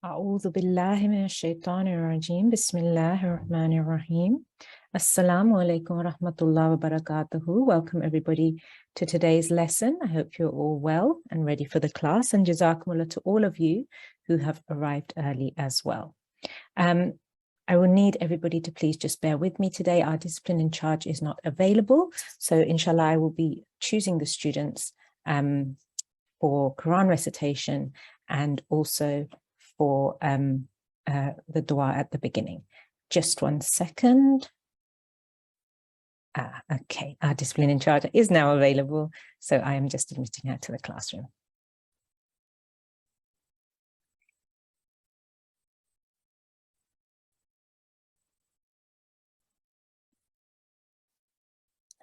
أعوذ بالله من الشيطان الرجيم بسم الله الرحمن الرحيم Assalamu alaikum wa rahmatullahi wa barakatuhu. Welcome everybody to today's lesson. I hope you're all well and ready for the class, and jazakumullah to all of you who have arrived early as well. I will need everybody to please just bear with me today. Our discipline in charge is not available, so inshallah I will be choosing the students for Quran recitation and also for the dua at the beginning. Just 1 second. Okay, our discipline in charge is now available, so I am just admitting her to the classroom.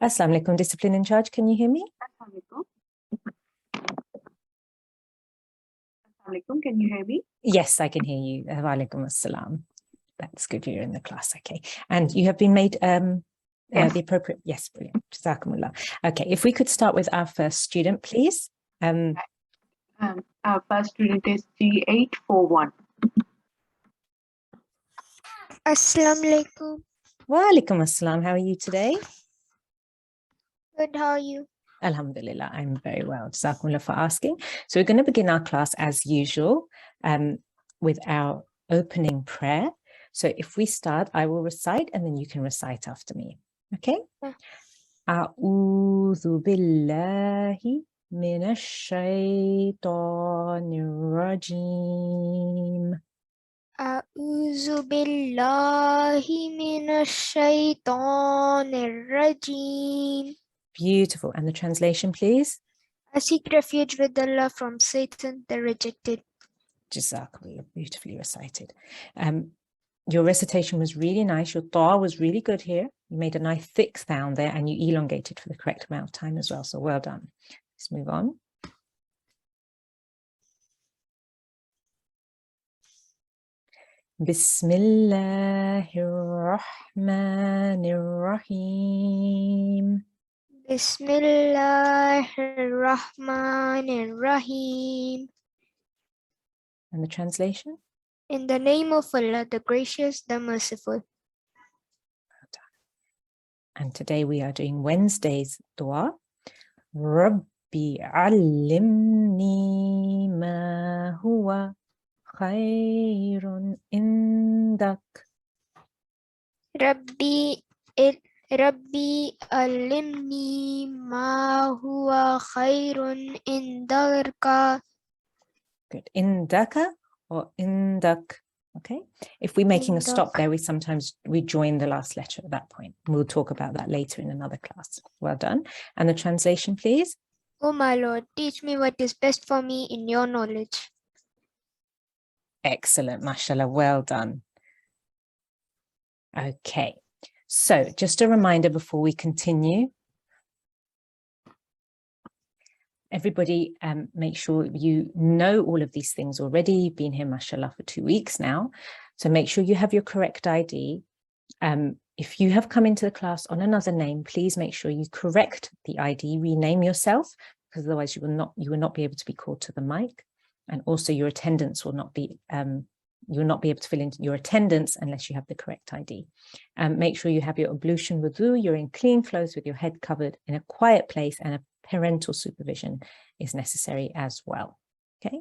Assalamu alaikum, discipline in charge, can you hear me? Assalamualaikum, can you hear me? Yes, I can hear you. Wa alaikum assalam. That's good, you're in the class, okay. And you have been made Yes. the appropriate, yes, brilliant. Jazakumullah. Okay, if we could start with our first student, please. Our first student is G841. Assalamu alaikum. Wa alaikum assalam. How are you today? Good, how are you? Alhamdulillah, I'm very well. Jazakumullah for asking. So we're going to begin our class as usual with our opening prayer. So if we start, I will recite and then you can recite after me. Okay? A'udhu billahi minash shaitanir rajim. A'udhu billahi minash shaitanir rajim. Beautiful. And the translation, please? I seek refuge with Allah from Satan, the rejected. Jazakallah, beautifully recited. Your recitation was really nice. Your ta was really good here. You made a nice thick sound there and you elongated for the correct amount of time as well. So well done. Let's move on. Bismillahir Rahmanir Rahim. Bismillahir Rahmanir Rahim. And the translation? In the name of Allah, the gracious, the merciful. And today we are doing Wednesday's dua. Rabbi allimni ma huwa khayrun indak. Rabbi allimni ma huwa khairun indaka. Good. Indaka or indak. Okay. If we're making a stop Indak. there, we sometimes join the last letter at that point. We'll talk about that later in another class. Well done. And the translation, please. O my Lord, teach me what is best for me in your knowledge. Excellent, mashallah, well done. Okay, so just a reminder before we continue. Everybody make sure you know all of these things already. You've been here, mashallah, for 2 weeks now. So make sure you have your correct ID. If you have come into the class on another name, please make sure you correct the ID, rename yourself, because otherwise you will not be able to be called to the mic. And also your attendance will not be, you will not be able to fill in your attendance unless you have the correct ID. Make sure you have your ablution wudu, you're in clean clothes with your head covered in a quiet place, and a parental supervision is necessary as well. Okay.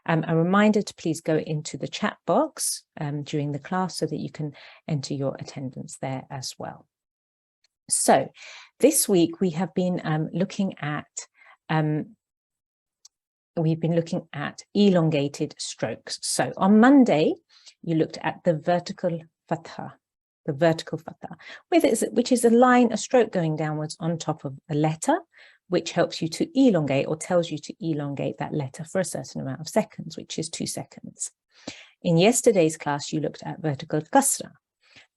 A reminder to please go into the chat box during the class so that you can enter your attendance there as well. So this week we have been looking at elongated strokes. So on Monday, you looked at the vertical fatha, which is a stroke going downwards on top of a letter, which helps you to elongate or tells you to elongate that letter for a certain amount of seconds, which is 2 seconds. In yesterday's class, you looked at vertical kasra.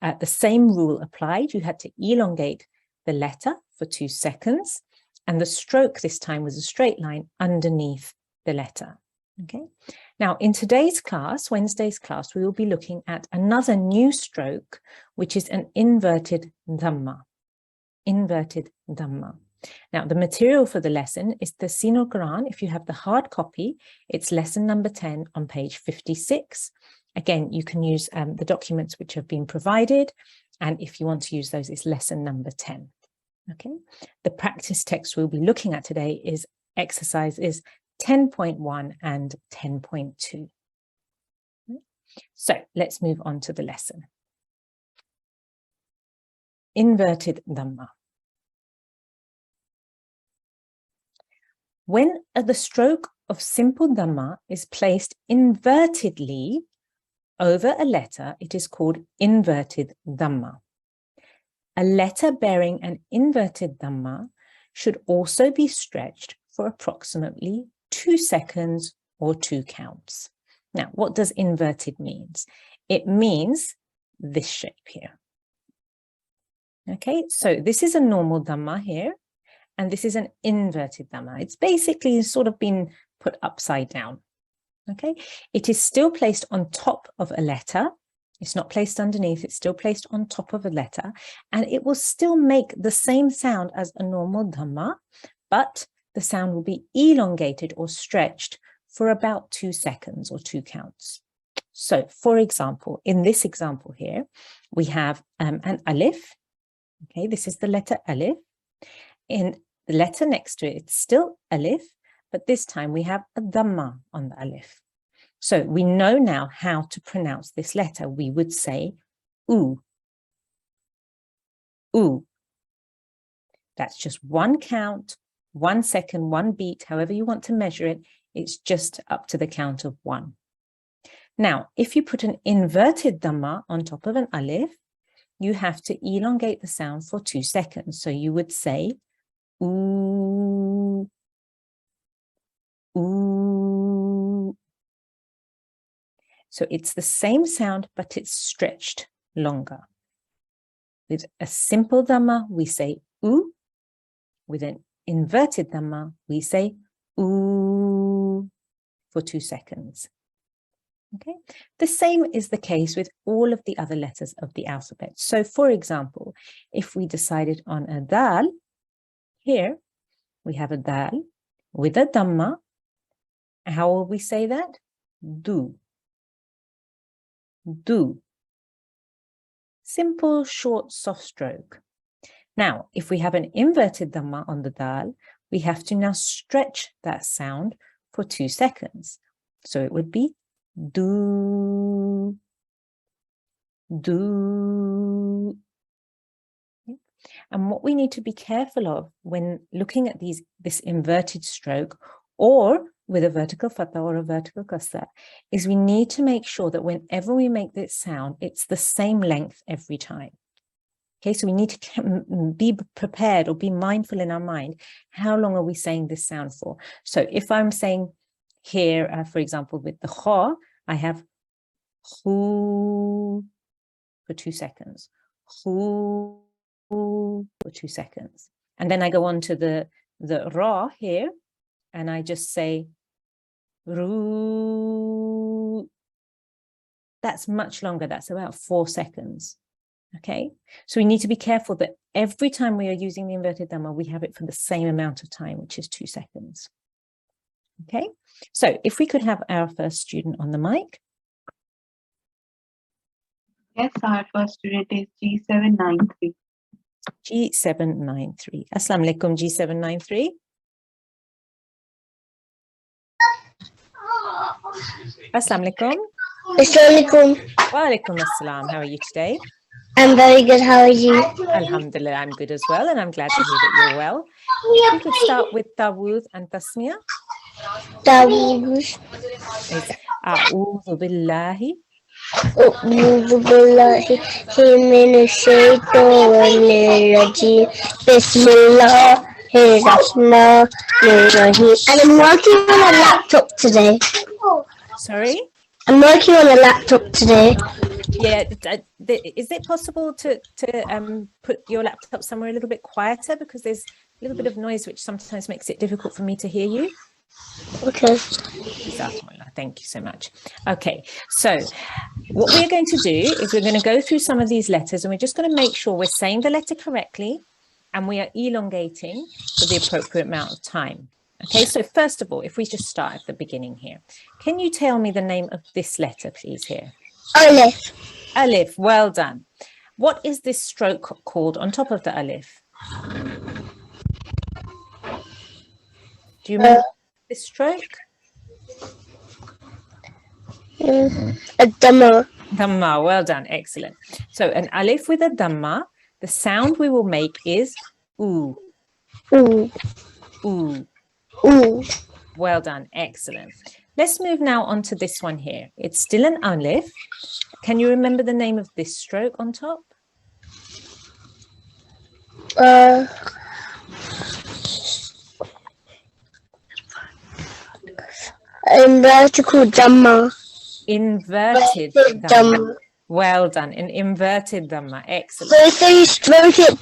The same rule applied. You had to elongate the letter for 2 seconds, and the stroke this time was a straight line underneath the letter. Okay. Now, in today's class, Wednesday's class, we will be looking at another new stroke, which is an inverted dhamma. Inverted dhamma. Now, the material for the lesson is the Talimul-Quran. If you have the hard copy, it's lesson number 10 on page 56. Again, you can use the documents which have been provided. And if you want to use those, it's lesson number 10. Okay. The practice text we'll be looking at today is exercises 10.1 and 10.2. So let's move on to the lesson. Inverted Dhamma. When the stroke of simple Dhamma is placed invertedly over a letter, it is called inverted Dhamma. A letter bearing an inverted Dhamma should also be stretched for approximately 2 seconds or 2 counts. Now, what does inverted means? It means this shape here. Okay, so this is a normal Dhamma here, and this is an inverted Dhamma. It's basically sort of been put upside down. Okay, it is still placed on top of a letter. It's not placed underneath, it's still placed on top of a letter, and it will still make the same sound as a normal Dhamma, but the sound will be elongated or stretched for about 2 seconds or 2 counts. So, for example, in this example here, we have an alif. Okay, this is the letter alif. In the letter next to it, it's still alif, but this time we have a Dhamma on the alif. So we know now how to pronounce this letter. We would say oo. Oo. That's just 1 count, 1 second, 1 beat, however you want to measure it. It's just up to the count of 1. Now, if you put an inverted Dhamma on top of an alif, you have to elongate the sound for 2 seconds. So you would say oo, oo. So it's the same sound, but it's stretched longer. With a simple Dhamma, we say oo. With an inverted Dhamma, we say oo for 2 seconds. Okay, the same is the case with all of the other letters of the alphabet. So, for example, if we decided on a dal, here we have a dal with a Dhamma. How will we say that? Do. Do. Simple, short, soft stroke. Now, if we have an inverted Dhamma on the dal, we have to now stretch that sound for 2 seconds. So it would be do, do. And what we need to be careful of when looking at this inverted stroke, or with a vertical fatha or a vertical kasra, is we need to make sure that whenever we make this sound, it's the same length every time. Okay, so we need to be prepared or be mindful in our mind, how long are we saying this sound for? So if I'm saying here, for example, with the kha, I have khu for 2 seconds, khu for 2 seconds. And then I go on to the ra here, and I just say ru. That's much longer, that's about 4 seconds. Okay, so we need to be careful that every time we are using the inverted Dhamma, we have it for the same amount of time, which is 2 seconds. Okay, so if we could have our first student on the mic. Yes, our first student is G793. G793. Assalamu alaikum, G793. Assalamu alaikum. Assalamualaikum. Wa alaikum assalam. How are you today? I'm very good. How are you? Alhamdulillah, I'm good as well, and I'm glad to hear that you're well. We could start with Tawud and Tasmiyah. Tawush. A'udhu billahi. A'udhu billahi minash shaitanir rajim. Bismillahir rahmanir rahim. And I'm working on a laptop today. Sorry? I'm working on a laptop today. Yeah, is it possible to put your laptop somewhere a little bit quieter, because there's a little bit of noise which sometimes makes it difficult for me to hear you? Okay. Thank you so much. Okay, so what we're going to do is we're going to go through some of these letters, and we're just going to make sure we're saying the letter correctly, and we are elongating for the appropriate amount of time. Okay, so first of all, if we just start at the beginning here, can you tell me the name of this letter, please, here? Alif. Alif, well done. What is this stroke called on top of the alif? Do you remember this stroke? A Dhamma. Dhamma, well done, excellent. So an alif with a dhamma, the sound we will make is oo, Ooh. oo. Ooh. Well done, excellent. Let's move now on to this one here. It's still an alif. Can you remember the name of this stroke on top? Vertical Dhamma. Inverted Inverted dhamma. Dhamma. Well done, an inverted dhamma, excellent. So you stroke it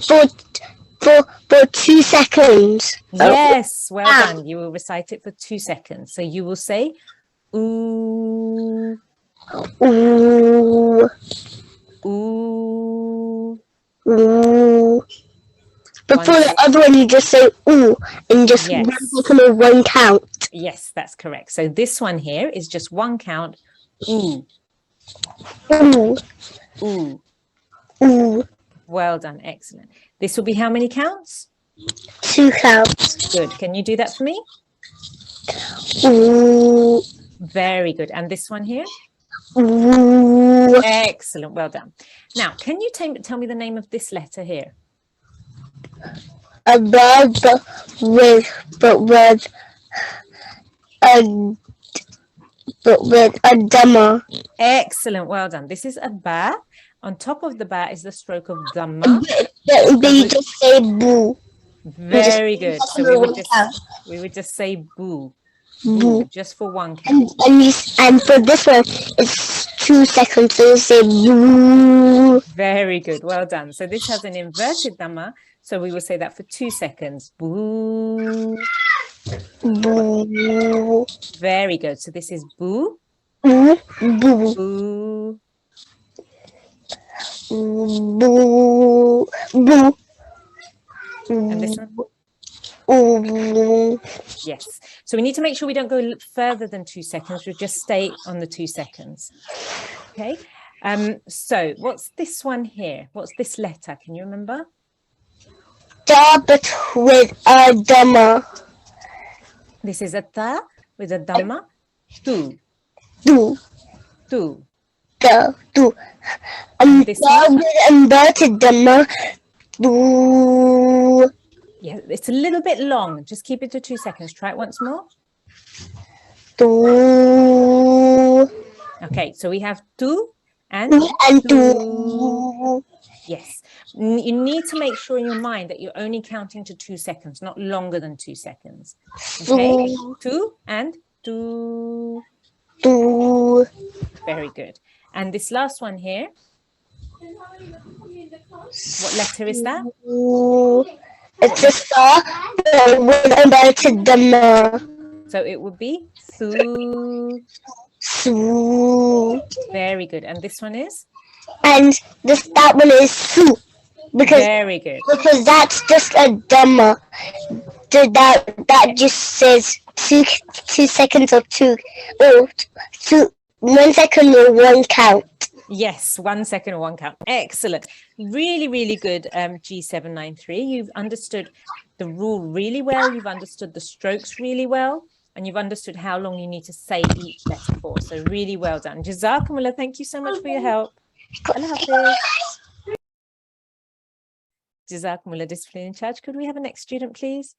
for 2 seconds. Yes, well done. You will recite it for 2 seconds. So you will say ooh, Ooh. ooh. Ooh. Before Once- the other one, you just say ooh and just Yes. one count. Yes, that's correct. So this one here is just one count. Ooh, Ooh. ooh. Ooh. Well done, excellent. This will be how many counts? 2 counts. Good. Can you do that for me? Ooh. Very good. And this one here? Ooh. Excellent. Well done. Now, can you tell me the name of this letter here? A bird, with a dhamma. Excellent. Well done. This is a ba. On top of the ba is the stroke of dhamma. But you just say boo. Very good. So we would just say boo. Boo, Boo. just for one count. And for this one, it's 2 seconds. So you say boo. Very good. Well done. So this has an inverted dhamma. So we will say that for 2 seconds. Boo. Boo. Very good. So this is boo. Boo. Boo. Boo. Boo. Boo. And this one? Ooh. Yes. So we need to make sure we don't go further than 2 seconds. We'll just stay on the 2 seconds. Okay. So what's this one here? What's this letter? Can you remember? Da, but with a dhamma. This is a ta with a dhamma. Tu. Do. Tu. Da. Do. This Da one? with inverted dhamma. Do. Yeah, it's a little bit long. Just keep it to 2 seconds. Try it once more. Do. Okay, so we have tu and And tu. do. Yes. You need to make sure in your mind that you're only counting to 2 seconds, not longer than 2 seconds. Okay, tu and tu. Do. Very good. And this last one here, what letter is that? Do. It's a star with inverted dhamma. So it would be thu. Su. Very good. And this one is? And that one is su. Very good. Because that's just a dhamma. That just says 2 seconds or 1 second or 1 count. Yes, 1 second or 1 count. Excellent. Really, really good, G793. You've understood the rule really well. You've understood the strokes really well. And you've understood how long you need to say each letter for. So really well done. Jazakumullah, thank you so much for your help. Allah Hafiz. Jazakumullah, discipline in charge. Could we have a next student, please?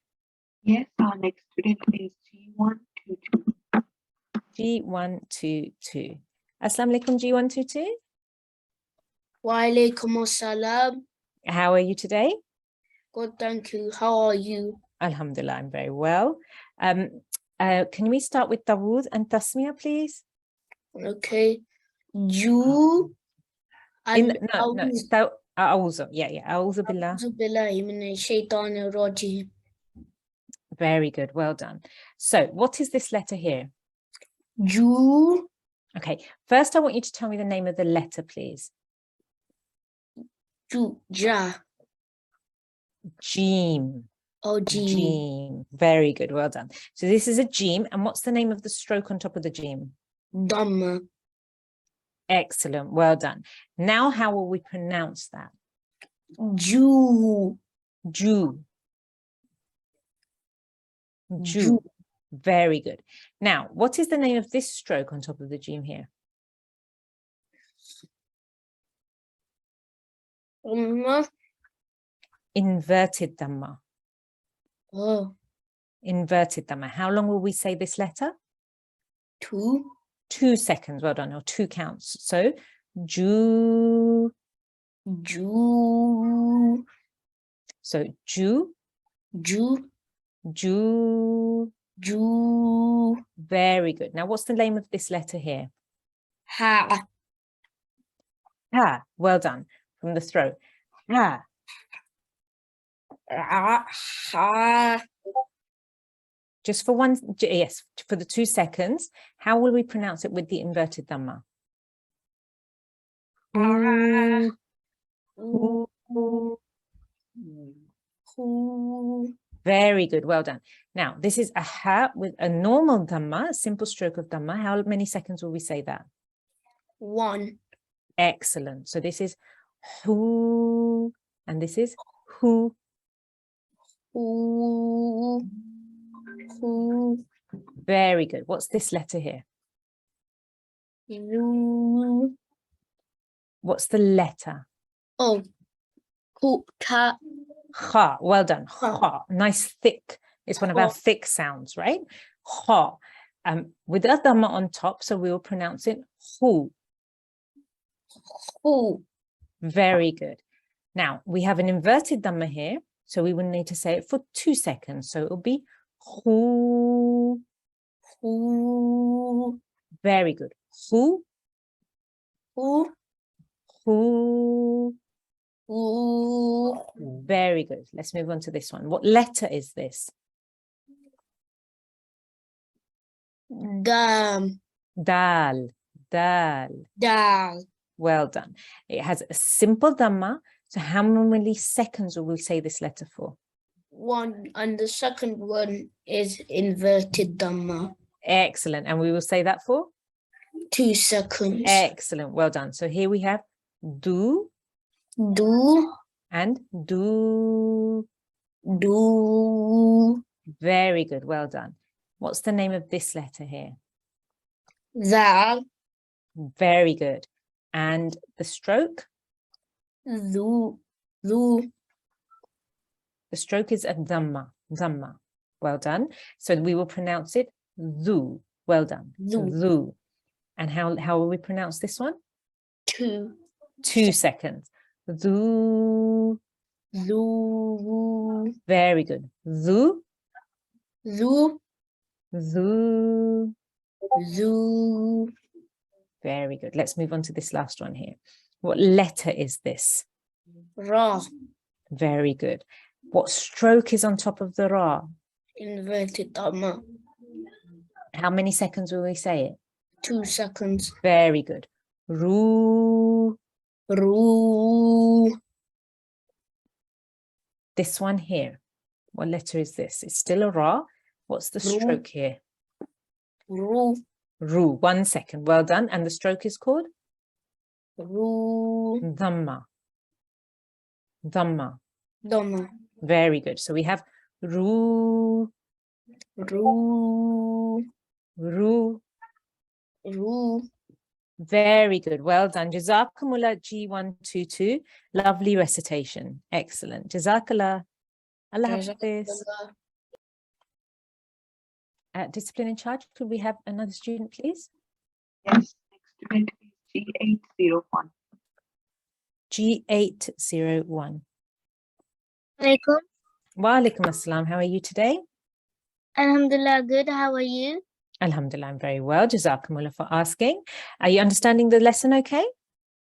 Yes, our next student is G122. G122. Assalamu alaikum, G122. Wa alaikum assalam. How are you today? Good, thank you. How are you? Alhamdulillah, I'm very well. Can we start with Dawood and Tasmiyah, please? Okay. You and A'udhu. Yeah. A'udhu billah. A'udhu billahi minash shaitanir rajim. Very good. Well done. So what is this letter here? You. Okay. First, I want you to tell me the name of the letter, please. Ja. Jeem. Oh, G. Jeem. Very good. Well done. So this is a jeem. And what's the name of the stroke on top of the jeem? Dhamma. Excellent. Well done. Now, how will we pronounce that? Ju. Jew. Jew. Ju. Very good. Now, what is the name of this stroke on top of the jeem here? Inverted dhamma. Oh, Inverted dhamma. How long will we say this letter? 2. 2 seconds. Well done. Or 2 counts. So, Jew. Ju. So, Jew. Ju. Jew. Ju. Very good. Now, what's the name of this letter here? Ha. Ha. Well done. From the throat. Ha. Ra. Ha. Just for yes, for the 2 seconds. How will we pronounce it with the inverted dhamma? Ah. Ooh. Ooh. Ooh. Very good. Well done. Now, this is a ha with a normal dhamma, a simple stroke of dhamma. How many seconds will we say that? 1. Excellent. So this is who, and this is who. Ooh. Ooh. Very good. What's this letter here? Zu. What's the letter? Oh. Ku. Ka. Ha. Well done. Ha. Ha. Nice thick. It's one of our Ha. thick sounds, right? Ha. With a dhamma on top, so we will pronounce it hu. Hu. Very good. Now, we have an inverted dhamma here, so we will need to say it for 2 seconds. So it will be hu. Hu. Very good. Hu. Hu. Hu. Hu. Very good. Let's move on to this one. What letter is this? Dam. Dal. Dal. Dal. Well done. It has a simple dhamma. So how many seconds will we say this letter for? 1, and the second one is inverted dhamma. Excellent. And we will say that for? 2 seconds. Excellent. Well done. So here we have do Do. and do. Do. Very good. Well done. What's the name of this letter here? Zal. Very good. And the stroke? Zu. Zu. The stroke is a dhamma. Dhamma. Well done. So we will pronounce it zu. Well done. Zu. Zu. And how will we pronounce this one? 2. 2 seconds. Zu. Zu. Very good. Zu. Zu. Zu. Zu. Very good. Let's move on to this last one here. What letter is this? Ra. Very good. What stroke is on top of the ra? Inverted dhamma. How many seconds will we say it? 2 seconds. Very good. Ru. Ru. This one here. What letter is this? It's still a ra. What's the Ru. stroke here? Ru. Ru. 1 second. Well done. And the stroke is called? Ru. Dhamma. Dhamma. Dhamma. Very good. So we have ru, Ru. ru. Ru. Very good. Well done. Jazakumullah G122. Lovely recitation. Excellent. Jazakallah. Allah Hafiz. Discipline in charge. Could we have another student, please? Yes, next student is G801. G801. Alaikum. Wa alaikum assalam. How are you today? Alhamdulillah, good. How are you? Alhamdulillah, I'm very well. Jazakumullah for asking. Are you understanding the lesson okay?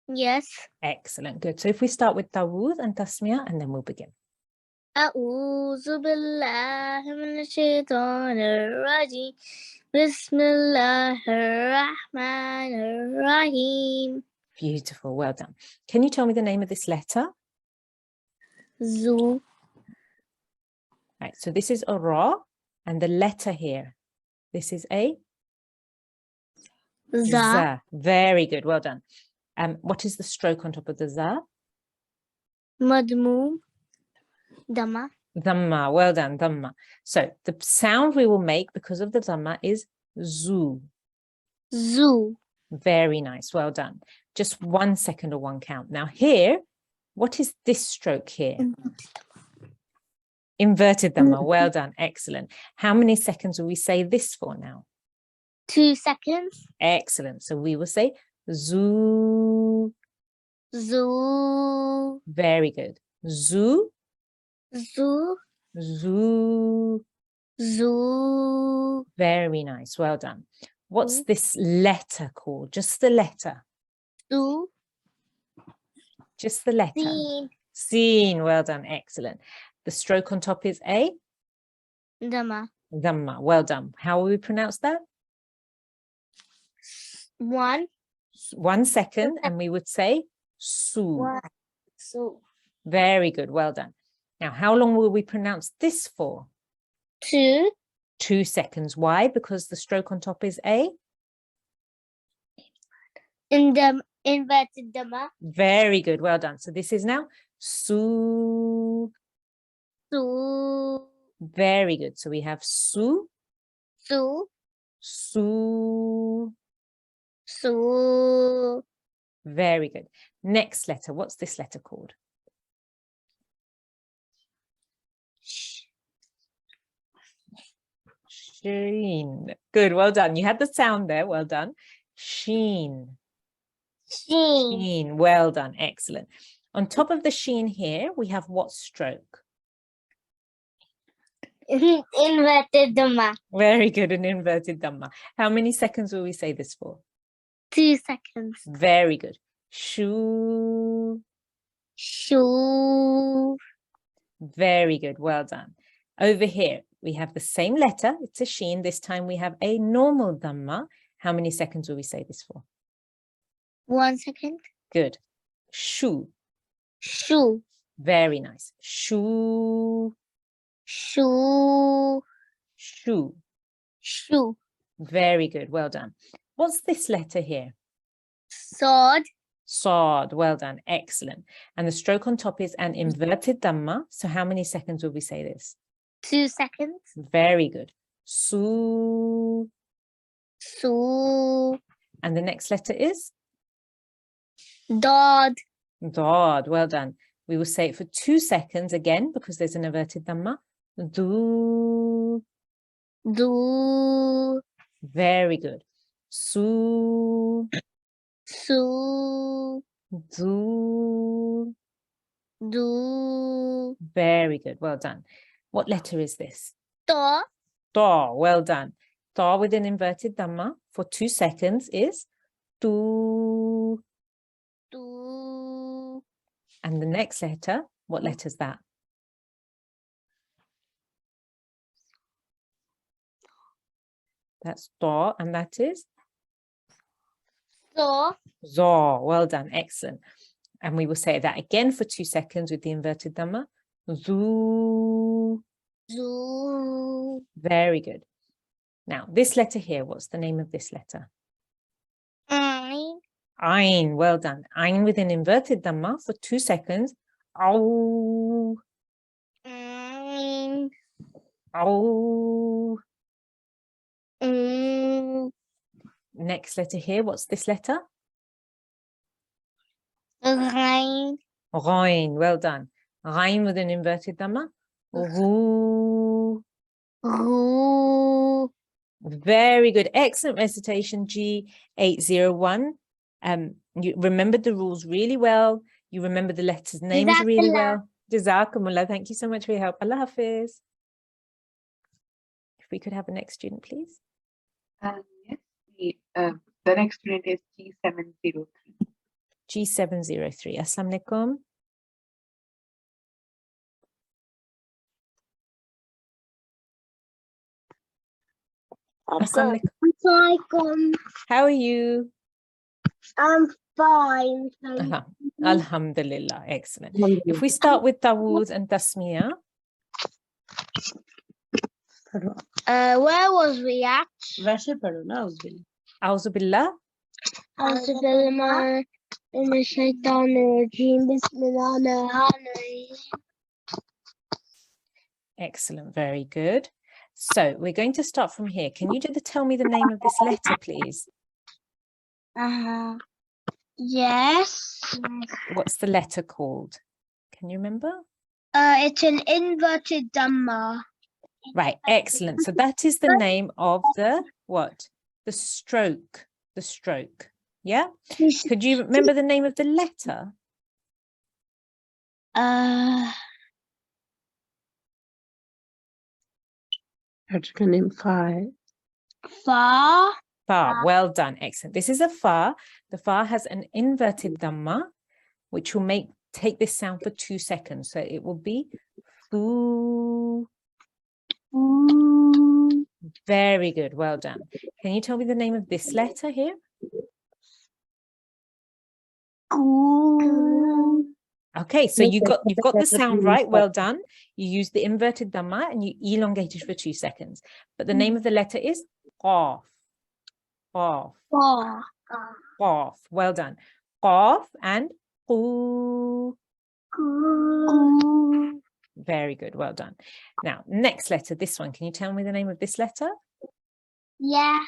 Yes. Excellent. Good. So if we start with Tawud and Tasmiyah, and then we'll begin. أعوذ بالله من الشيطان الرجيم بسم الله الرحمن الرحيم. Beautiful. Well done. Can you tell me the name of this letter? Zu. Right, so this is a ra, and the letter here, this is a Za. za. Very good, well done. What is the stroke on top of the za? Madmum. Dhamma. Dhamma, well done, dhamma. So the sound we will make because of the dhamma is zu. Zoo. Very nice, well done. Just 1 second or 1 count. Now here, what is this stroke here? Inverted dhamma, well done, excellent. How many seconds will we say this for now? 2 seconds. Excellent. So we will say zoo. Zoo. Very good. Zoo, Zoo. zoo. Zoo. Very nice. Well done. What's this letter called? Just the letter. Zoo. Just the letter. Seen. Seen. Well done. Excellent. The stroke on top is a Dhamma. dhamma. Well done. How will we pronounce that? 1. 1 second, and we would say su. 1. So. Very good. Well done. Now, how long will we pronounce this for? 2. 2 seconds. Why? Because the stroke on top is a. In the inverted Dhamma. Very good. Well done. So this is now su. Su. Very good. So we have su, Su. su. Su. Very good. Next letter. What's this letter called? Sheen. Good. Well done. You had the sound there. Well done. Sheen. Sheen. Sheen. Well done. Excellent. On top of the sheen here, we have what stroke? Inverted Dhamma. Very good. An inverted dhamma. How many seconds will we say this for? 2 seconds. Very good. Shoo. Shoo. Very good. Well done. Over here, we have the same letter. It's a sheen. This time we have a normal dhamma. How many seconds will we say this for? 1 second. Good. Shoo. Shoo. Very nice. Shoo. Shoo. Shoo. Shoo. Very good. Well done. What's this letter here? Sword. Sod. Well done. Excellent. And the stroke on top is an inverted dhamma. So how many seconds will we say this? 2 seconds. Very good. Su. Su. And the next letter is? Dod. Dod. Well done. We will say it for 2 seconds again because there's an inverted dhamma. Du. Do. Very good. Su. Su. Du. Do. Very good. Well done. What letter is this? Do. Da. Well done. Da with an inverted dhamma for 2 seconds is tu. Do. And the next letter, what letter is that? That's da, and that is So. za. Well done. Excellent. And we will say that again for 2 seconds with the inverted dhamma. Zu. Zoo. Very good. Now, this letter here, what's the name of this letter? Ein. Ain. Well done. Ain with an inverted dhamma for 2 seconds. Au. Ein. Au. Next letter here, what's this letter? Rein. Rein. Well done. Rein with an inverted dhamma. Ru. Ru. Very good. Excellent recitation, G801. You remembered the rules really well. You remember the letters' names really well. Jazakumullah. Thank you so much for your help. Allah Hafiz. If we could have the next student, please. Yes, the next student is G703. G703. Assalamu alaikum. Assalamu alaikum. How are you? I'm fine. Alhamdulillah. Excellent. If we start with Dawood and Tasmiyah. Where was we at? वैसे पढ़ो ना उस दिन A'udhu billah. Excellent, very good. So we're going to start from here. Can you tell me the name of this letter, please? Yes. What's the letter called? Can you remember? It's an inverted Dhamma. Right, excellent. So that is the name of the what? The stroke. The stroke. Yeah? Could you remember the name of the letter? Letter name 5 Fa. Fa. Well done. Excellent. This is a fa. The fa has an inverted dhamma, which will take this sound for 2 seconds. So it will be foo. Very good. Well done. Can you tell me the name of this letter here? Okay, so you've got the sound right. Well done. You use the inverted dhamma and you elongate it for 2 seconds. But the name of the letter is qaf. Qaf. Qaf. Well done. Qaf and qu. Very good. Well done. Now, next letter, this one. Can you tell me the name of this letter? Yeah.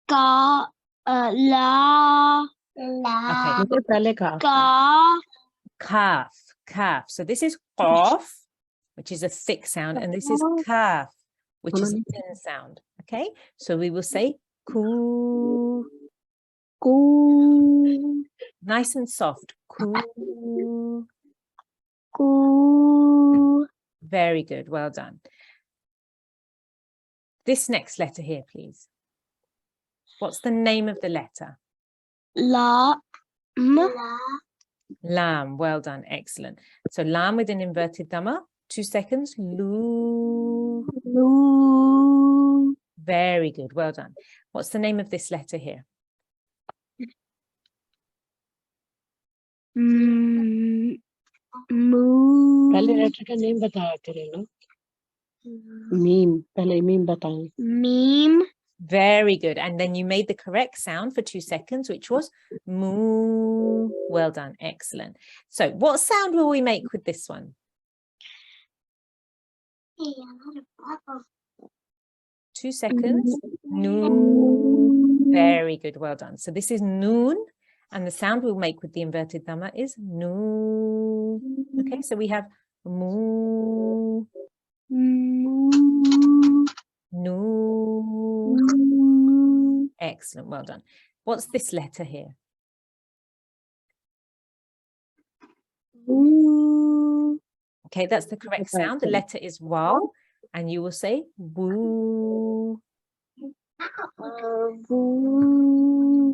Ka. La. La. मुझे पहले कहा Ka. Kaf. Kaf. So this is qaf, which is a thick sound, and this is kaf, which is a thin sound. Okay, so we will say ku. Ku. Nice and soft. Ku. Ku. Very good. Well done. This next letter here, please. What's the name of the letter? La. Lam. Well done. Excellent. So lam with an inverted dhamma. 2 seconds. Lu. Lu. Very good. Well done. What's the name of this letter here? Mu. पहले letter का name बताया करें ना meme पहले meme बताएं Meme. Very good. And then you made the correct sound for 2 seconds, which was moo. Well done. Excellent. So what sound will we make with this one? 2 seconds. Noon. Very good. Well done. So this is noon. And the sound we'll make with the inverted dhamma is noon. Okay, so we have moo, noon. Excellent. Well done. What's this letter here? Okay, that's the correct sound. The letter is waw, and you will say woo.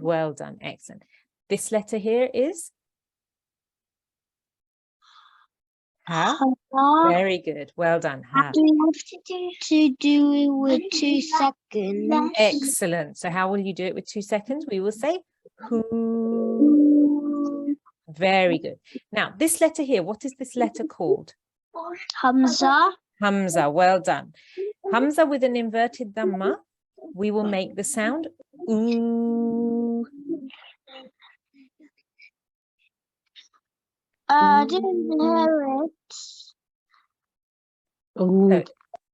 Well done. Excellent. This letter here is ha. Very good. Well done. Ha. Do you have to do it with 2 seconds? Excellent. So how will you do it with 2 seconds? We will say who. Very good. Now, this letter here, what is this letter called? Hamza. Hamza. Well done. Hamza with an inverted dhamma, we will make the sound ooh. Didn't hear it. So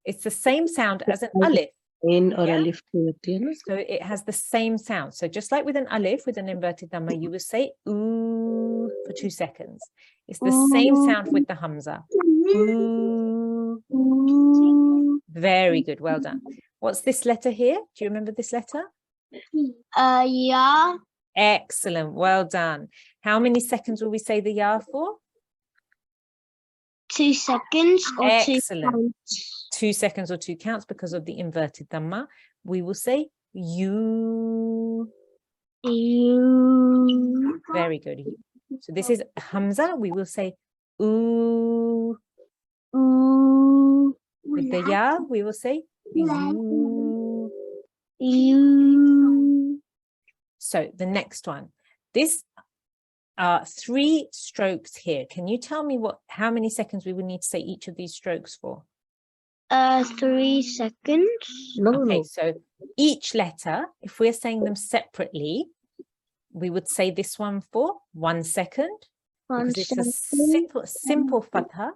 it's the same sound as an alif. इन और Yeah. अलिफ की होती है ना So it has the same sound. So just like with an alif, with an inverted dhamma, you will say ooh for 2 seconds. It's the same sound with the hamza. Ooh. Very good. Well done. What's this letter here? Do you remember this letter? Yeah. Excellent. Well done. How many seconds will we say the ya for? 2 seconds or 2 Excellent. counts? 2 seconds or 2 counts because of the inverted dhamma. We will say you. You. Very good. So this is hamza. We will say ooh. Ooh. With the ya, we will say you. You. So the next one. This are 3 strokes here. Can you tell me how many seconds we would need to say each of these strokes for? 3 seconds. No, Okay, no. so each letter, if we're saying them separately, we would say this one for 1 second. 1 Because it's a second. simple fatha.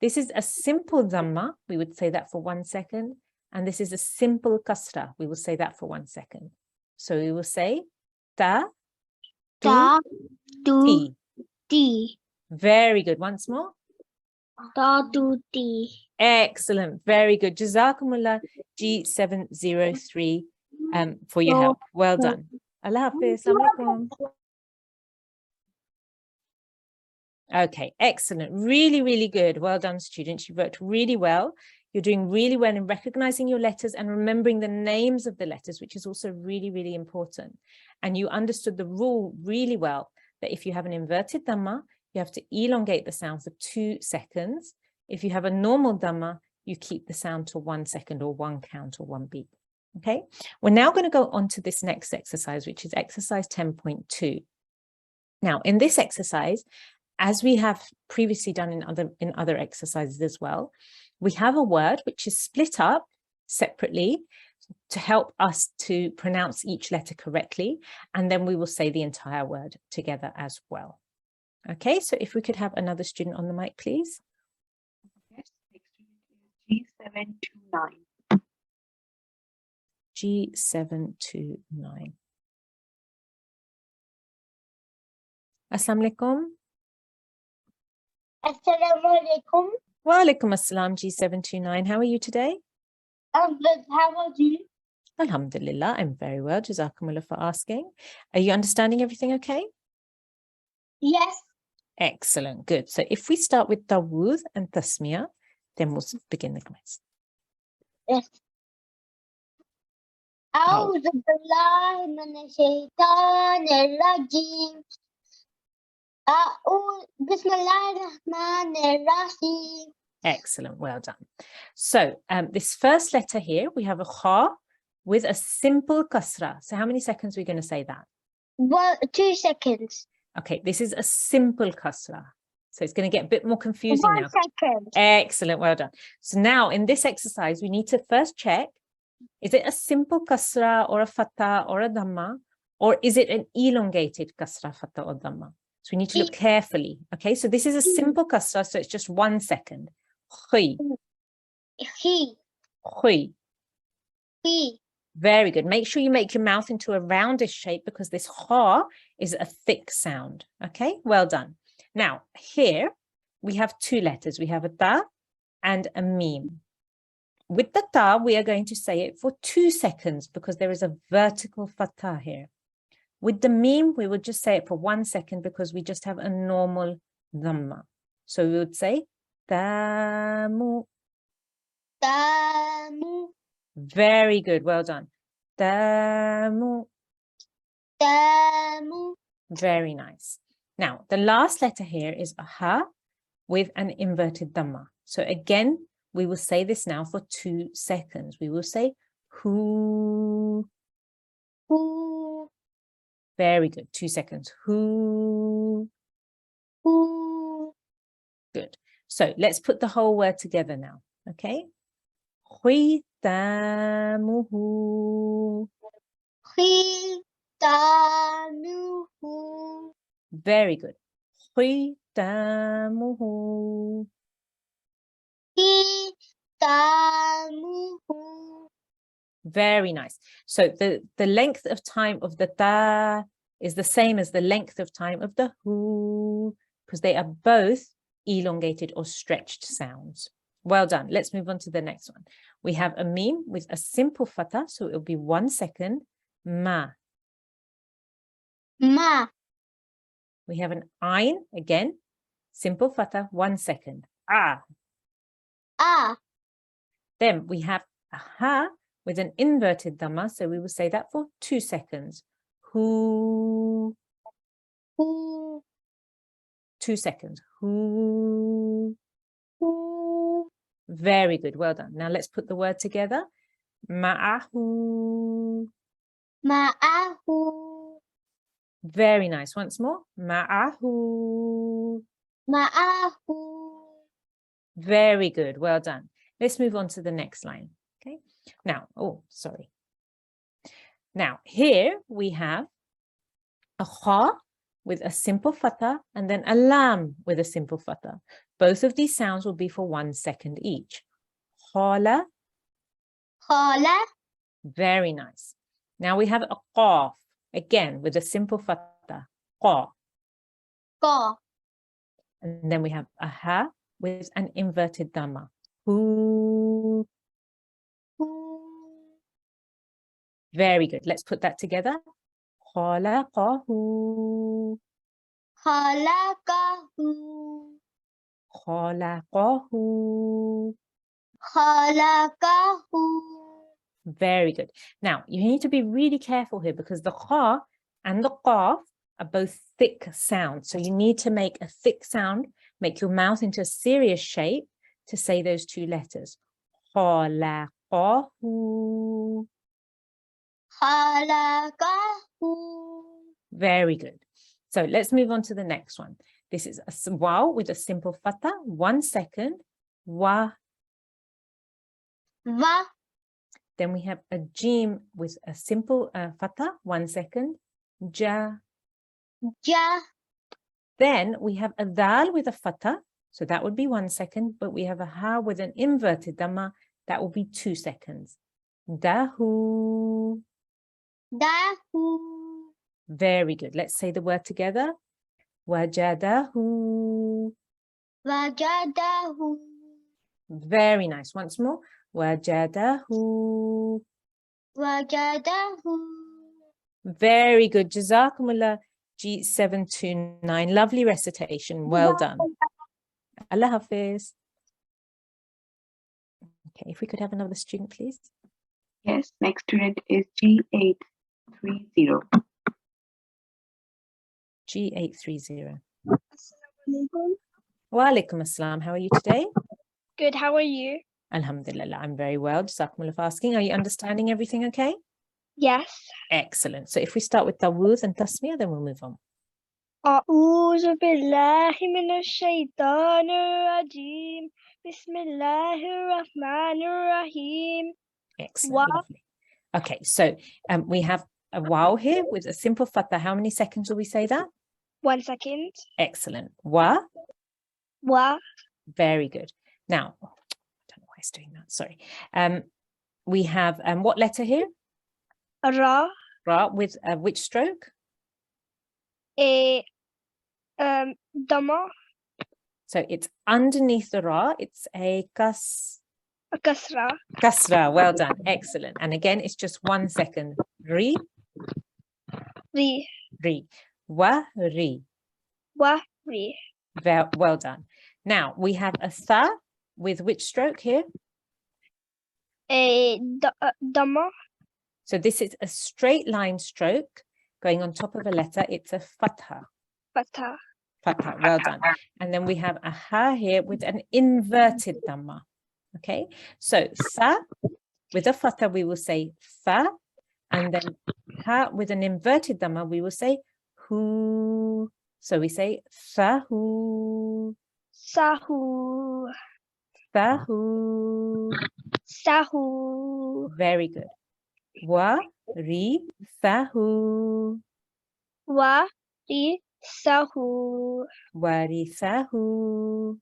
This is a simple dhamma. We would say that for 1 second. And this is a simple kasra. We will say that for 1 second. So we will say ta, tu, Ta, tu, ti. ti. Very good. Once more. Ta, tu, ti. Excellent. Very good. Jazakumullah G703 for your help. Well done. Allah Hafiz. Assalamu alaikum. Okay, excellent. Really, really good. Well done, students. You've worked really well. You're doing really well in recognizing your letters and remembering the names of the letters, which is also really, really important. And you understood the rule really well, that if you have an inverted dhamma, you have to elongate the sound for 2 seconds. If you have a normal dhamma, you keep the sound to 1 second or 1 count or 1 beat. Okay, we're now going to go on to this next exercise, which is exercise 10.2. Now, in this exercise, as we have previously done in other exercises as well, we have a word which is split up separately to help us to pronounce each letter correctly, and then we will say the entire word together as well. Okay, so if we could have another student on the mic, please. Yes, next student is G729. G729. Assalamu alaikum. Assalamu alaikum. Wa alaikum assalam, G729. How are you today? I'm good. How are you? Alhamdulillah, I'm very well. Jazakumullah for asking. Are you understanding everything okay? Yes. Excellent, good. So if we start with Tawud and Tasmiyah, then we'll begin the quiz. Yes. أعوذ بالله من الشيطان الرجيم. بسم الله الرحمن الرحيم. Excellent, well done. So this first letter here, we have a kha with a simple kasra. So how many seconds are we going to say that? 2 seconds. Okay, this is a simple kasra. So it's going to get a bit more confusing 1 now. second. Excellent, well done. So now in this exercise, we need to first check, is it a simple kasra or a fatha or a dhamma, or is it an elongated kasra, fatha or dhamma? So we need to look carefully. Okay, so this is a simple kasra, so it's just 1 second. Khi, He. khi. He. Very good. Make sure you make your mouth into a roundish shape because this ha is a thick sound. Okay, well done. Now, here we have 2 letters. We have a ta and a mim. With the ta, we are going to say it for 2 seconds because there is a vertical fatha here. With the mim, we would just say it for 1 second because we just have a normal dhamma. So we would say tamu. Tamu. Very good. Well done. Tamu. Tamu. Very nice. Now, the last letter here is a ha with an inverted dhamma. So again, we will say this now for 2 seconds. We will say hu. Who. Very good. 2 seconds. Hu. Who. Good. So let's put the whole word together now. Okay. Khitamuhu. Khitamuhu. Very good. Khitamuhu. Khitamuhu. Very nice. So the length of time of the ta is the same as the length of time of the hu, because they are both elongated or stretched sounds. Well done. Let's move on to the next one. We have a mim with a simple fatha, so it will be 1 second. Ma. Ma. We have an ayn, again, simple fatha, 1 second. Ah. Ah. Then we have a ha with an inverted dhamma, so we will say that for 2 seconds. Hu. Who. 2 seconds. Hu. Who. Very good. Well done. Now let's put the word together. Ma'ahu. Ma'ahu. Very nice. Once more. Ma'ahu. Ma'ahu. Very good. Well done. Let's move on to the next line. Okay. Now, oh, sorry. Now, here we have a kha with a simple fatha and then a lam with a simple fatha. Both of these sounds will be for 1 second each. Khala, Khala. very nice. Now we have a qaf, again with a simple fatha, qa. Ka. And then we have a ha with an inverted dhamma. Hu. Very good. Let's put that together. Khalaqahu. Khalaqahu. Khalaqahu. Khalaqahu. Very good. Now, you need to be really careful here because the kha and the qaf are both thick sounds. So you need to make a thick sound, make your mouth into a serious shape to say those two letters. Khalaqahu. Khalaqahu. Very good. So let's move on to the next one. This is a waw with a simple fatha, 1 second. Wa. Va. Then we have a jim with a simple fatha, 1 second. Ja. Ja. Then we have a dal with a fatha, so that would be 1 second, but we have a ha with an inverted dhamma, that will be 2 seconds. Dahu. Dahu. Very good. Let's say the word together. Wajadahu. Wajadahu. Very nice. Once more. Wajadahu. Wajadahu. Very good. Jazakumullah G729. Lovely recitation. Well done. Allah Hafiz. Okay, if we could have another student, please. Yes, next student is G830. G830. Assalamualaikum. Wa alaikum assalam. How are you today? Good, how are you? Alhamdulillah, I'm very well. Jazakumullah for asking. Are you understanding everything okay? Yes. Excellent. So if we start with Tawuz and Tasmiyah, then we'll move on. أعوذ بالله من الشيطان الرجيم بسم الله الرحمن الرحيم. Excellent. Wa. Lovely. Okay, so we have a waw here with a simple fatha. How many seconds will we say that? 1 second. Excellent. Wa. Wa. Very good. Now, I don't know why it's doing that. Sorry. We have what letter here? Ra. Ra with which stroke? A Dhamma. So it's underneath the Ra. It's a A Kasra. kasra. Well done. Excellent. And again, it's just 1 second. Ri. Ri. Ri. Wa. Ri. Wa. Ri. Well done. Now we have a tha with which stroke here? A Dhamma. So this is a straight line stroke going on top of a letter. It's a fatha. Fatha. Fatha. Well done. And then we have a ha here with an inverted dhamma. Okay. So tha with a fatha, we will say tha. And then ha with an inverted dhamma, we will say hu. So we say thahu. Sahu. Thahu. Sahu. Very good. Wa ri thahu. Wa. Ri. Sahu. Warithahu.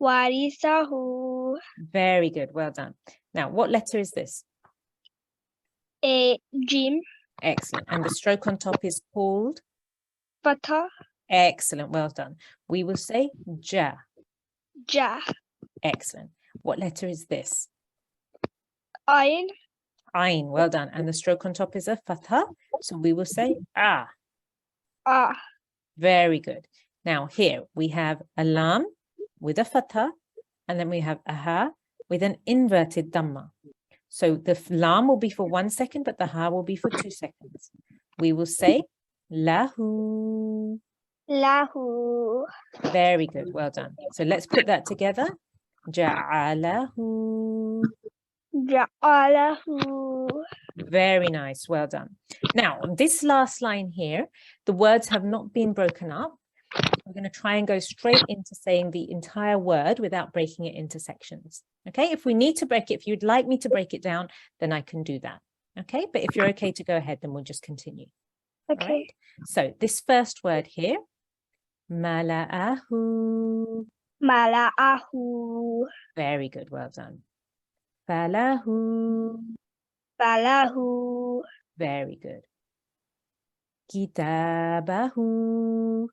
Warisahu. Very good. Well done. Now, what letter is this? A Jim. Excellent. And the stroke on top is called? Fatha. Excellent. Well done. We will say ja. Ja. Excellent. What letter is this? Ain. Ain. Well done. And the stroke on top is a fatha. So we will say ah. Ah. Very good. Now here we have a lam with a fatha, and then we have a ha with an inverted dhamma. So the lam will be for 1 second, but the ha will be for 2 seconds. We will say lahu. Lahu. Very good. Well done. So let's put that together. Ja'alahu. Ja'alahu. Very nice. Well done. Now, this last line here, the words have not been broken up. We're going to try and go straight into saying the entire word without breaking it into sections. Okay, if we need to break it, if you'd like me to break it down, then I can do that. Okay, but if you're okay to go ahead, then we'll just continue. Okay. All right? So this first word here, mala'ahu. Mala'ahu. Very good, well done. Falahu. Falahu. Very good. Kitabahu.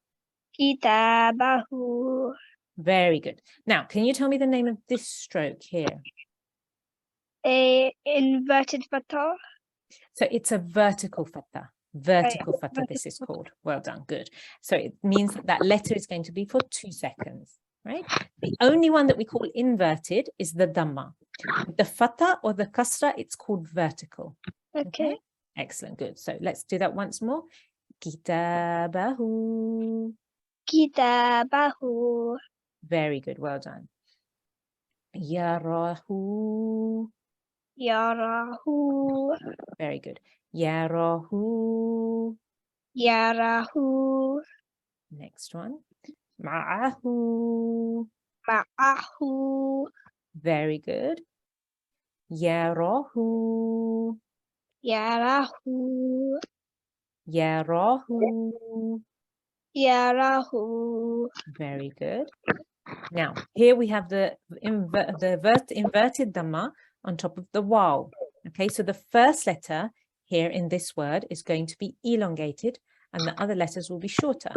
Kitabahu. Very good. Now, can you tell me the name of this stroke here? A inverted fatha. So it's a vertical fatha. Vertical fatha, this is called. Well done, good. So it means that that letter is going to be for 2 seconds, right? The only one that we call inverted is the dhamma. The fatha or the kasra, it's called vertical. Okay. Excellent, good. So let's do that once more. Kitabahu. Kitabahu. Very good, well done. Yarahu. Yarahu. Very good. Yarahu. Yarahu. Next one. Ma'ahu. Ma'ahu. Very good. Yarahu. Yarahu. Yarahu. Yarahu. Very good. Now, here we have the inverted dhamma on top of the waw. Okay, so the first letter here in this word is going to be elongated and the other letters will be shorter.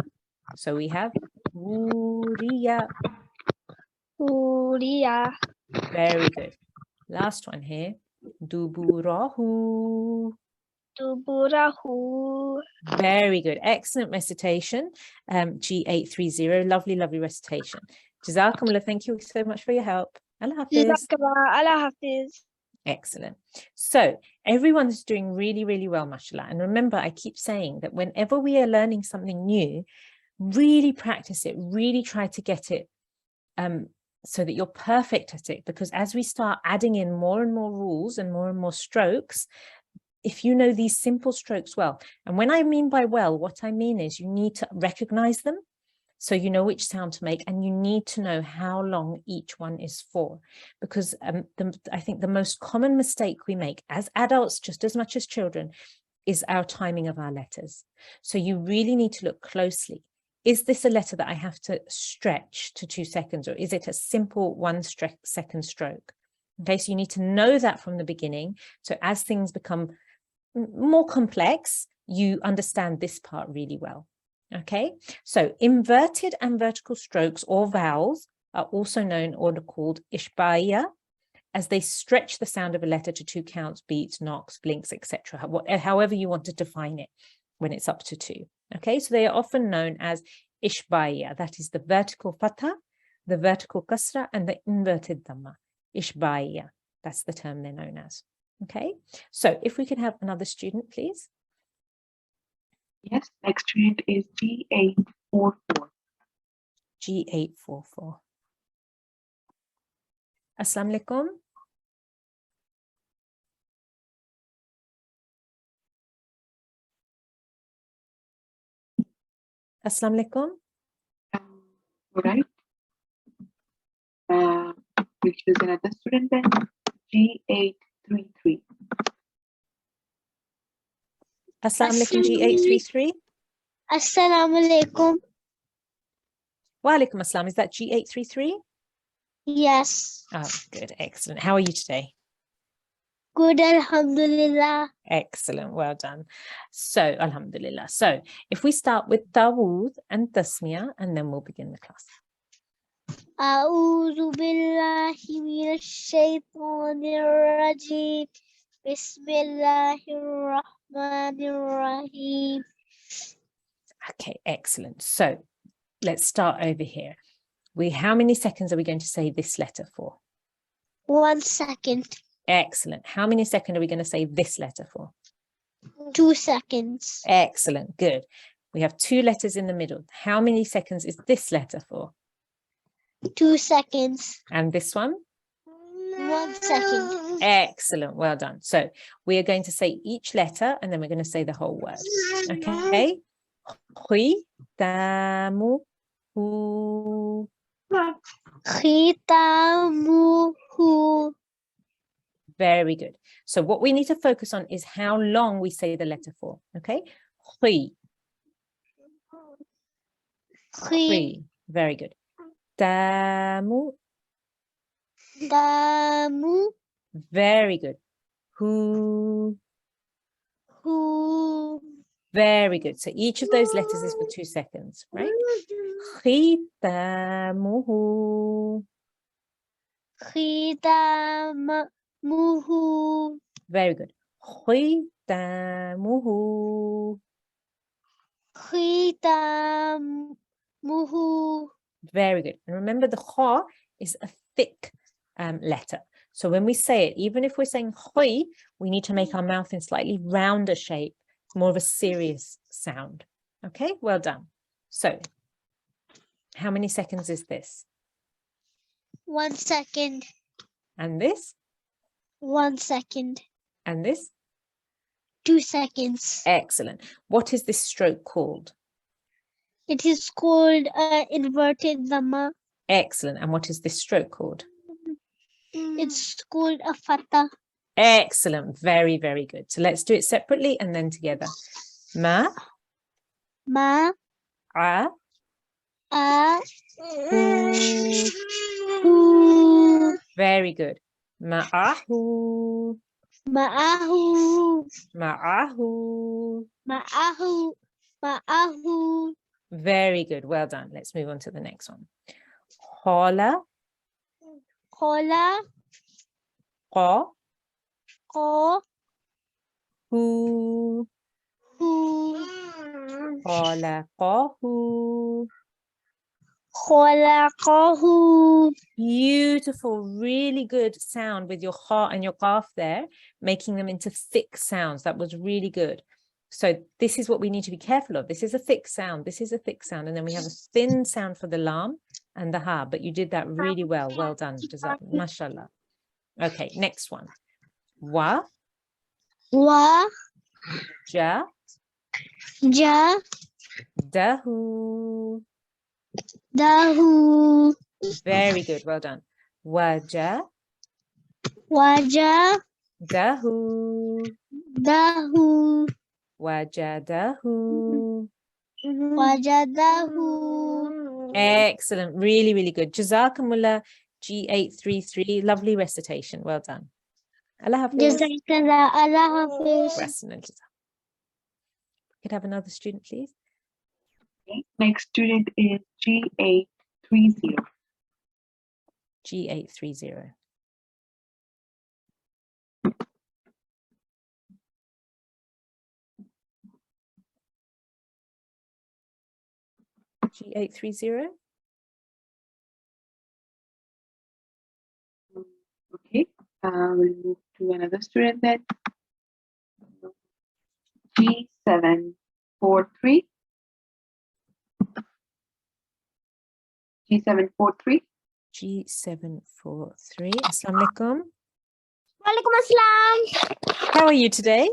So we have uriya. Uriya. Very good. Last one here. Duburahu. Duburahu. Very good. Excellent recitation. G830. Lovely, lovely recitation. Jazakumullah. Thank you so much for your help. Allah Hafiz. Jazakallah. Allah Hafiz. Excellent. So everyone's doing really, really well, mashallah. And remember, I keep saying that whenever we are learning something new, really practice it, really try to get it so that you're perfect at it. Because as we start adding in more and more rules and more strokes, if you know these simple strokes well, and when I mean by well, what I mean is you need to recognize them. So you know which sound to make, and you need to know how long each one is for, because I think the most common mistake we make as adults, just as much as children, is our timing of our letters. So you really need to look closely. Is this a letter that I have to stretch to 2 seconds, or is it a simple 1 second stroke? Okay, so you need to know that from the beginning. So as things become more complex, you understand this part really well. Okay, so inverted and vertical strokes or vowels are also known or called ishbaiya, as they stretch the sound of a letter to 2 counts, beats, knocks, blinks, etc. However you want to define it when it's up to 2. Okay, so they are often known as ishbaiya. That is the vertical fatha, the vertical kasra, and the inverted dhamma. Ishbaiya. That's the term they're known as. Okay, so if we could have another student, please. Yes, next student is G844. G844. Assalamu alaikum. Assalamu alaikum. All right. We'll choose another student then. G833. Assalamu alaikum, G833. Assalamu alaikum. Wa alaikum assalam. Is that G833? Yes. Oh, good. Excellent. How are you today? Good, alhamdulillah. Excellent. Well done. So, alhamdulillah. So, if we start with Dawood and Tasmiya, and then we'll begin the class. أعوذ بالله من الشيطان الرجيم بسم الله الرحمن الرحيم. Okay, excellent. So, let's start over here. How many seconds are we going to say this letter for? 1 second. Excellent. How many seconds are we going to say this letter for? 2 seconds. Excellent. Good. We have 2 letters in the middle. How many seconds is this letter for? 2 seconds. And this one? 1 second. Excellent. Well done. So we are going to say each letter and then we're going to say the whole word. Okay. Hui, tamu, Hu. Khitamuhu. Very good. So what we need to focus on is how long we say the letter for. Okay. Hui. Hui. Very good. Damu. Damu. Very good. Hu. Hu. Very good. So each of those letters is for 2 seconds, right? Khitamuhu. Khitamuhu. Very good. Khitamuhu. Khitamuhu. Very good. And remember, the kha is a thick letter. So when we say it, even if we're saying hui, we need to make our mouth in slightly rounder shape, more of a serious sound. Okay, well done. So how many seconds is this? 1 second. And this? 1 second. And this? 2 seconds. Excellent. What is this stroke called? It is called inverted dhamma. Excellent. And what is this stroke called? It's called a fatha. Excellent. Very, very good. So let's do it separately and then together. Ma, Ma. a, A. hu. Hu. Very good. Ma'ahu, Ma'ahu. ma'ahu. Ma'ahu. Ma'ahu. Very good. Well done. Let's move on to the next one. Qala, Qala. qa, Qa. hu. Hu. Qala, qahu. Khalaqahu. Beautiful, really good sound with your ha and your qaf there, making them into thick sounds. That was really good. So this is what we need to be careful of. This is a thick sound. This is a thick sound. And then we have a thin sound for the lam and the ha, but you did that really well. Well done. Mashallah. Okay, next one. Wa, Wa. ja, Ja. dahu. Dahu. Very good. Well done. Waja, Waja. dahu. Dahu. Wajadahu. Wajadahu. Excellent. Really, really good. Jazakumullah G833. Lovely recitation. Well done. Allah Hafiz. Jazakallah. Allah Hafiz. Could have another student, please? Okay. Next student is G830. G830. G830. Okay. We'll move to another student then. G743. G743. G743. Assalamu alaikum. Walaikum assalam. How are you today?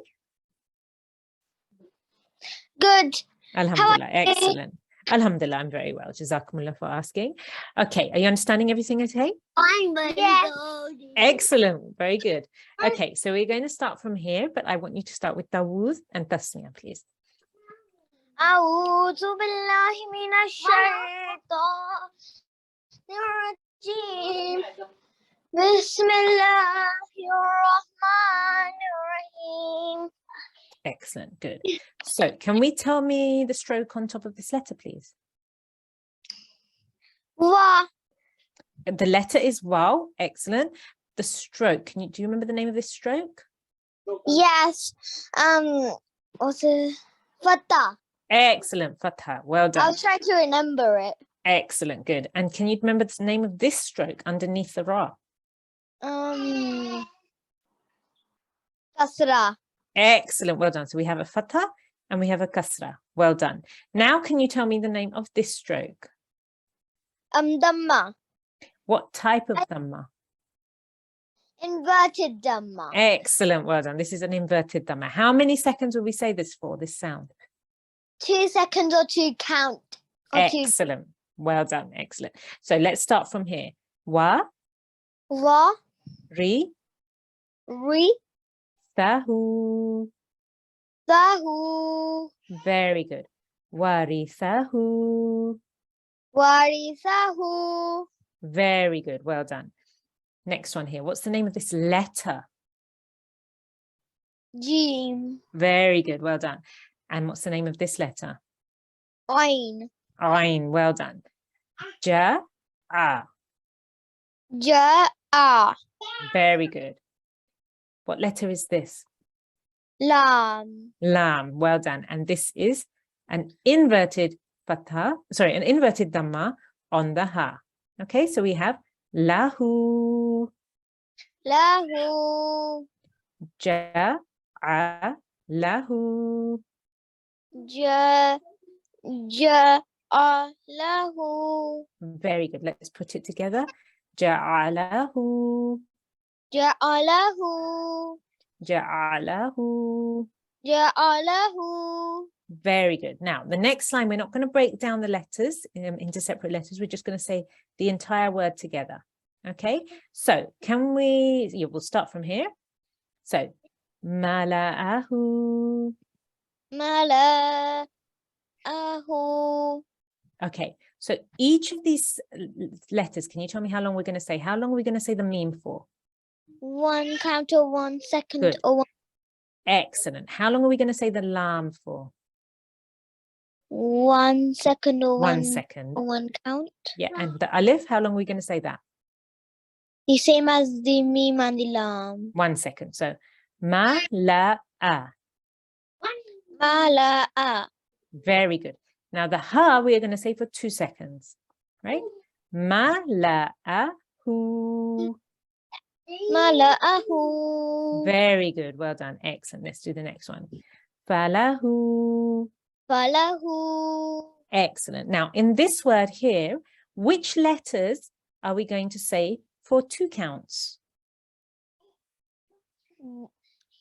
Good. Alhamdulillah. Excellent. Alhamdulillah, I'm very well. Jazakumullah for asking. Okay, are you understanding everything okay? Fine, but yes. Excellent. Very good. Okay, so we're going to start from here, but I want you to start with Dawood and Tasmiyah, please. أعوذ بالله من الشيطان الرجيم بسم الله الرحمن الرحيم. Excellent. Good. So can we tell me the stroke on top of this letter, please? Wa. The letter is waw. Excellent. The stroke. Do you remember the name of this stroke? Yes. What's it? Fatha. Excellent. Fatha. Well done. I'll try to remember it. Excellent. Good. And can you remember the name of this stroke underneath the ra? Kasra. Excellent. Well done. So we have a fatha and we have a kasra. Well done. Now can you tell me the name of this stroke? Dhamma. What type of dhamma? Inverted dhamma. Excellent. Well done. This is an inverted dhamma. How many seconds will we say this for, this sound? 2 seconds or to count. Or to Excellent. Well done. Excellent. So let's start from here. Wa, Wa, ri, ri, thahu. sahu, Very good. Warithahu. warisahu, Very good. Well done. Next one here. What's the name of this letter? jim, Very good. Well done. And what's the name of this letter? ain, Ain. Well done. Ja-a. ja'a, Very good. What letter is this? lam, Lam. Well done. And this is an inverted fatha, sorry, an inverted dhamma on the ha. Okay, so we have lahu, lahu, ja'a, lahu. ja'alahu, Very good. Let's put it together. Ja'alahu, ja'alahu, ja'alahu. ja'alahu. Very good. Now, the next line, we're not going to break down the letters into separate letters. We're just going to say the entire word together. Okay, so can we, yeah, we'll start from here. So, mala'ahu. Mala'ahu. Okay, so each of these letters, can you tell me how long we're going to say? How long are we going to say the meme for? 1 count or 1 second Good. or 1. Excellent. How long are we going to say the lam for? 1 second or 1 1 second. or 1 count. Yeah, and the alif, how long are we going to say that? The same as the meme and the lam. 1 second. So, ma-la-a. Mala'a. Very good. Now, the ha, we are going to say for 2 seconds, right? Ma-la-a-hu. Mala'ahu. Very good. Well done. Excellent. Let's do the next one. Falahu. Falahu. Excellent. Now, in this word here, which letters are we going to say for 2 counts?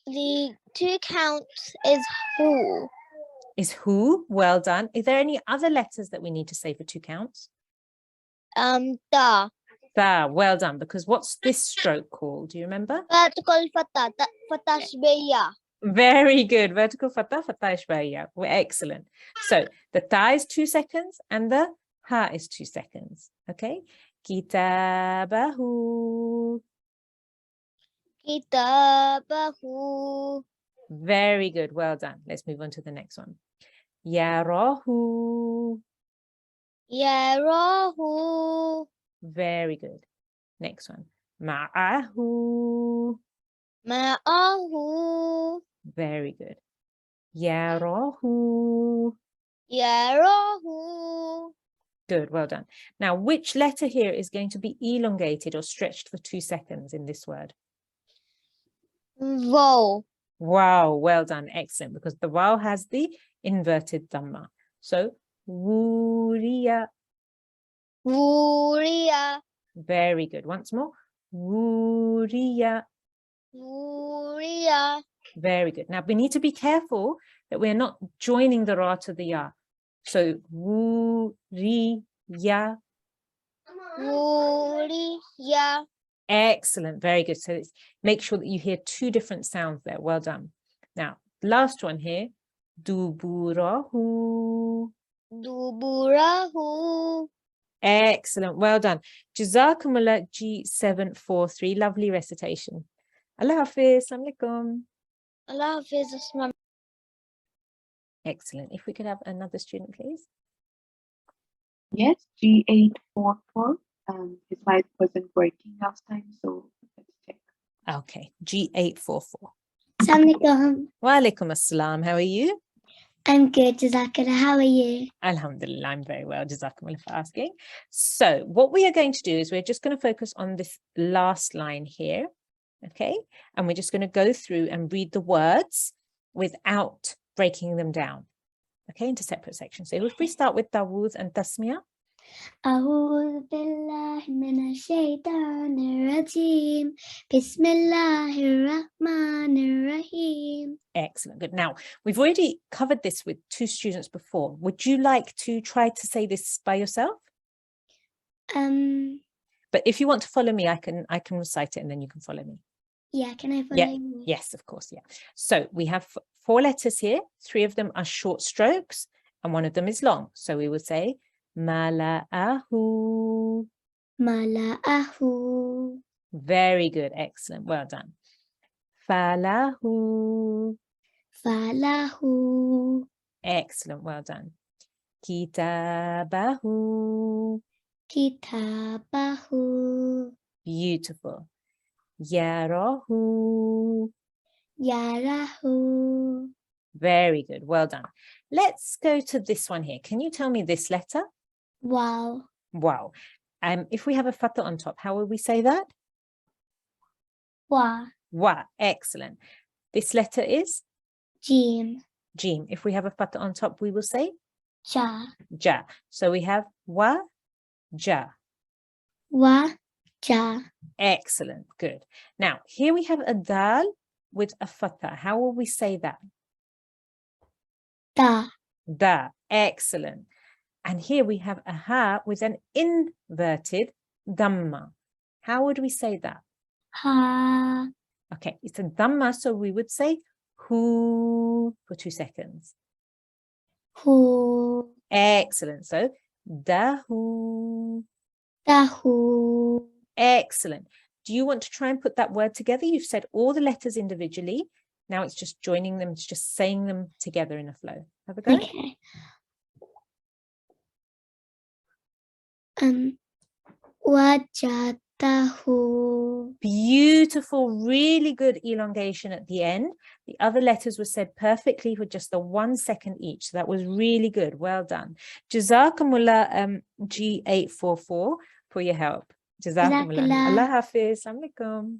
The 2 counts is who. Is who? Well done. Is there any other letters that we need to say for 2 counts? Ta. Tha. Well done. Because what's this stroke called? Do you remember? Vertical fatah. Fatashbeya. Very good. Vertical fatah, fatah ishbaiya. Excellent. So the tha is 2 seconds and the ha is 2 seconds. Okay. Kitabahu. Kitabahu. Very good. Well done. Let's move on to the next one. Yarahu. Yarahu. Very good. Next one. Ma'ahu. Ma'ahu. Very good. Yarahu. Yarahu. Good. Well done. Now, which letter here is going to be elongated or stretched for 2 seconds in this word? Wow. Wow. Well done. Excellent. Because the wow has the inverted dhamma. So, wuriya. Wuriya. Very good. Once more. Wuriya. Wuriya. Very good. Now, we need to be careful that we're not joining the ra to the ya. So, wuriya. Wuriya. Excellent. Very good. So make sure that you hear 2 different sounds there. Well done. Now, last one here. Duburahu. Duburahu. Excellent. Well done. Jazakumullah G743. Lovely recitation. Allah Hafiz. Assalamu alaikum. Allah Hafiz Usman. Excellent. If we could have another student, please. Yes, G844. His mic wasn't working last time, so let's check. Okay. G844. Assalamualaikum. Wa alaikum assalam. How are you? I'm good, Jazakallah. How are you? Alhamdulillah, I'm very well. Jazakumullah for asking. So what we are going to do is we're just going to focus on this last line here. Okay. And we're just going to go through and read the words without breaking them down. Okay. Into separate sections. So if we start with Dawood and Tasmiyah. أعوذ بالله من الشيطان الرجيم بسم الله الرحمن الرحيم. Excellent. Good. Now, we've already covered this with 2 students before. Would you like to try to say this by yourself? But if you want to follow me, I can recite it and then you can follow me. Yeah, can I follow Yeah. you? Yes, of course. Yeah. So we have 4 letters here. 3 of them are short strokes and 1 of them is long. So we would say mala'ahu. Mala'ahu. Very good. Excellent. Well done. Falahu. Falahu. Excellent. Well done. Kitabahu. Kitabahu. Beautiful. Yarahu. Yarahu. Very good. Well done. Let's go to this one here. Can you tell me this letter? Wow. Wow. If we have a fatha on top, how will we say that? Wa. Wa. Excellent. This letter is Jim. Jim. If we have a fatha on top, we will say Ja. Ja. So we have wa, ja. Wa. Ja. Excellent. Good. Now, here we have a dal with a fatha. How will we say that? Da. Da. Excellent. And here we have a ha with an inverted dhamma. How would we say that? Ha. Okay, it's a dhamma, so we would say hu for 2 seconds. Hu. Excellent. So dahu. Dahu. Excellent. Do you want to try and put that word together? You've said all the letters individually. Now it's just joining them, it's just saying them together in a flow. Have a go. Okay. Wajatahu. Beautiful, really good elongation at the end. The other letters were said perfectly with just the 1 second each. So that was really good. Well done. Jazakumullah G844 for your help. Jazakumullah. Jazakallah. Allah Hafiz. Assalamu alaikum.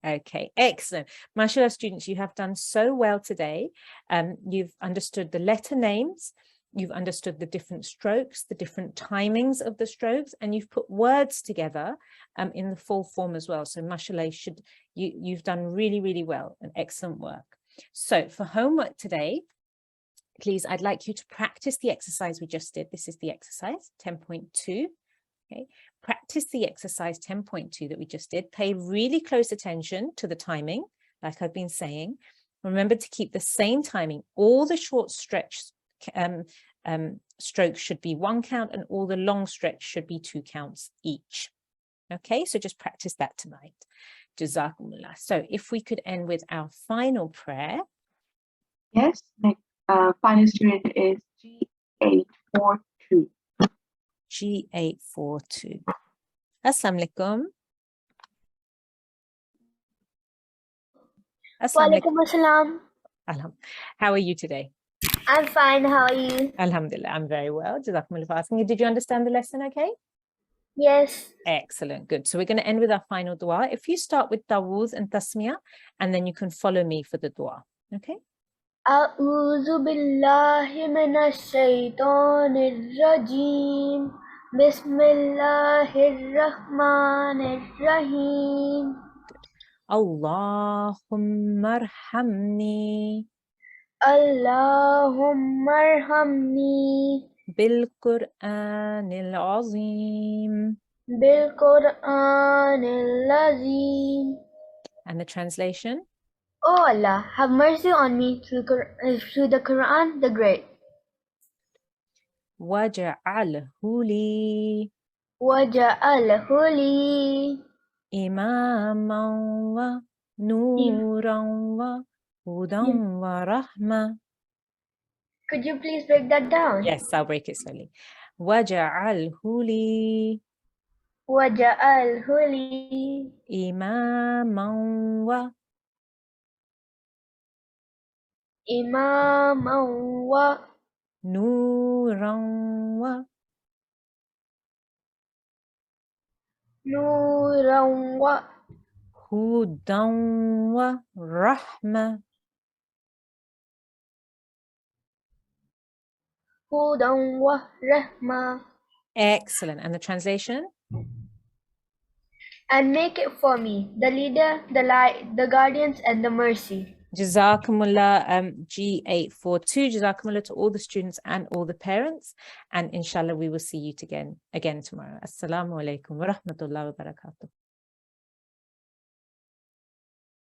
Okay, excellent. Mashallah, students, you have done so well today. You've understood the letter names. You've understood the different strokes, the different timings of the strokes, and you've put words together in the full form as well. So mashallah, you've done really, really well and excellent work. So for homework today, please, I'd like you to practice the exercise we just did. This is the exercise 10.2. Okay, practice the exercise 10.2 that we just did. Pay really close attention to the timing, like I've been saying. Remember to keep the same timing. All the short strokes should be 1 count and all the long stretch should be 2 counts each. Okay, so just practice that tonight. Jazakumullah. So if we could end with our final prayer. Yes, next final student is G842. G842. Assalamu alaikum. Walaikum assalam. How are you today? I'm fine. How are you? Alhamdulillah, I'm very well. Jazakumullah for asking. Did you understand the lesson okay? Yes. Excellent, good. So we're going to end with our final dua. If you start with Tawuz and Tasmiyah, and then you can follow me for the dua. Okay? A'udhu billahi minash shaitanir rajim. Bismillahir rahmanir rahim. Allahumma arhamni Allahumma arhamni Bil-Qur'an al-Azim. Bil-Qur'an al-Azim. And the translation? Oh Allah, have mercy on me through the Quran the Great. Waja'alhu li Waja'alhu li imaman wa nuran wa hudan wa rahma. Could you please break that down? Yes, I'll break it slowly. Waja'alhu li Waja'alhu li imaman wa imaman wa nuran wa nuran wa hudan wa rahma. hudan wa rahma. Excellent. And the translation? And make it for me, the leader, the light, the guardians, and the mercy. Jazakumullah G842. Jazakumullah to all the students and all the parents. And inshallah, we will see you again tomorrow. Assalamu alaikum wa rahmatullahi wa barakatuh.